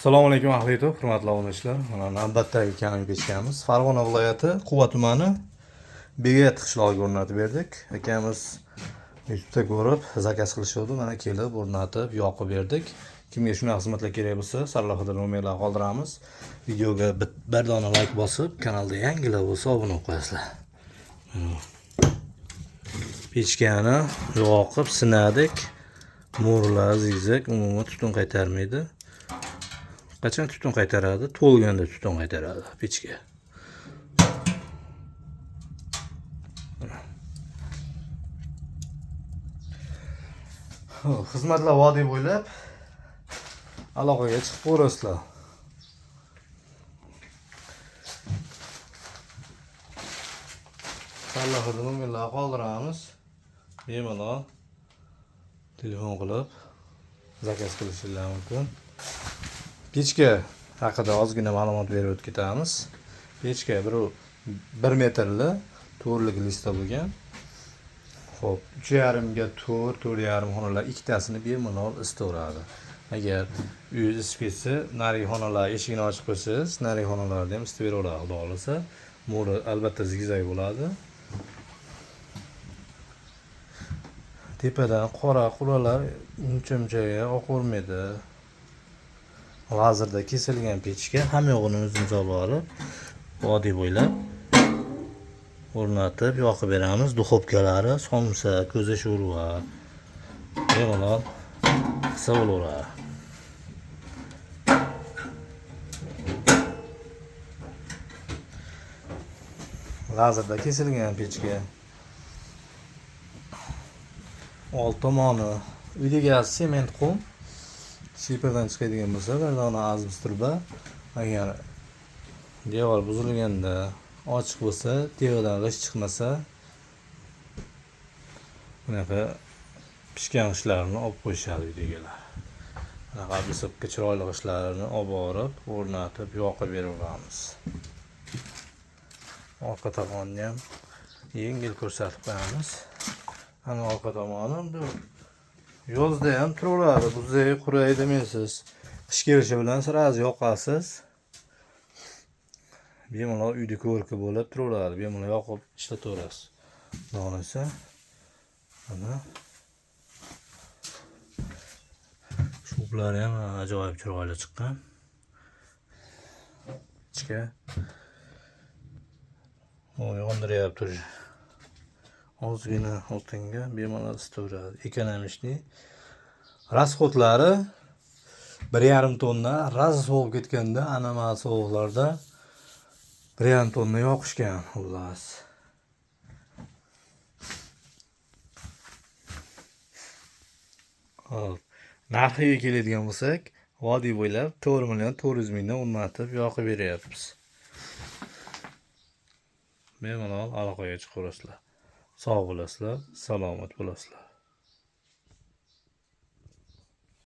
Assalomu alaykum ahli YouTube, hurmatli obunachilar. Mana navbatdagi kanal pechkamiz Farg'ona viloyati Quva tumani Begat qishlog'iga o'rnatib berdik. Akamiz YouTube'da ko'rib zakaz qilishdi. Mana kelib o'rnatib, yoqib berdik. Kimga shunaqa xizmatlar kerak bo'lsa, sarlavhada nomerlar qoldiramiz. Videoga bir dona like bosib, kanalda yangilar bo'lsa obuna bo'lib qo'yasizlar. Pechkani yoqib sinadik. Mo'rlar zigzag umuman tutun qaytarmaydi. Qachon tutun qaytaradi? To'lganda tutun qaytaradi pechga. Xizmatlar vodiy bo'ylab aloqaga chiqib ko'rasizlar. Sarlavhada nomerlar qoldiramiz. Bemalol telefon qilib zakaz qilishingiz mumkin. Pechka haqida ozgina ma'lumot berib o'tib ketamiz. Pechka 1 metrli to'rlik lista bo'lgan. Xo'p, 3,5 ga 4,5 xonalar ikkitasini bemalol isitaveradi. Agar uyingiz isib ketsa, narigi xonalar eshigini ochib qo'ysangiz, narigi xonalarda ham isitib beraveradi, xudo xolasa. Mo'ri albatta zigzag bo'ladi. Tepadan qora qulalar uncha-munchaga oqavermaydi. Lazerda kesilgan pechka, hamma yo'g'ini o'zimiz olib, vodiy bo'ylab o'rnatib yoqib beramiz. Duxovkalari, somsa, ko'za sho'rva bemalol qilsa bo'laveradi. Lazerda kesilgan pechka. Old tomoni uydagi sement qum. Shifrdan chiqadigan bo'lsa, bir dona azim turba. Agar devor buzilganda ochiq bo'lsa, tevadan g'isht chiqmasa, bunaqa pishgan g'ishtlarni olib qo'yishadi uydagilar. Bunaqa bisibga chiroyli g'ishtlarni olib borib, o'rnatib, yoqib beraveramiz. Orqa tomonni ham yengil ko'rsatib qo'yamiz. Ana orqa tomoni yozda ham turaveradi, buzay quray demaysiz. Qish kelishi bilan sirasi yoqasiz. Bemalol uyda ko'rki bo'lib turaveradi, bemalol yoqib ishlataverasiz. Xohlasa mana shublar ham ajoyib chiroyli chiqqan. Ichga yondiryapti. Ozgina o'tinga bemalol isitaveradi. Ekonomishli. Rasxodlari 1,5 tonna, raz sovib ketganda, anomal sovuqlarda 1,5 tonna yoqishgan, xullas. Hop, narxiga keladigan bo'lsak, vodiy bo'ylab 4,400,000 dan o'rnatib yoqib beryapmiz. Bemalol aloqaga chiqaverasizlar. Sog' bo'lasizlar, salomat bo'lasizlar.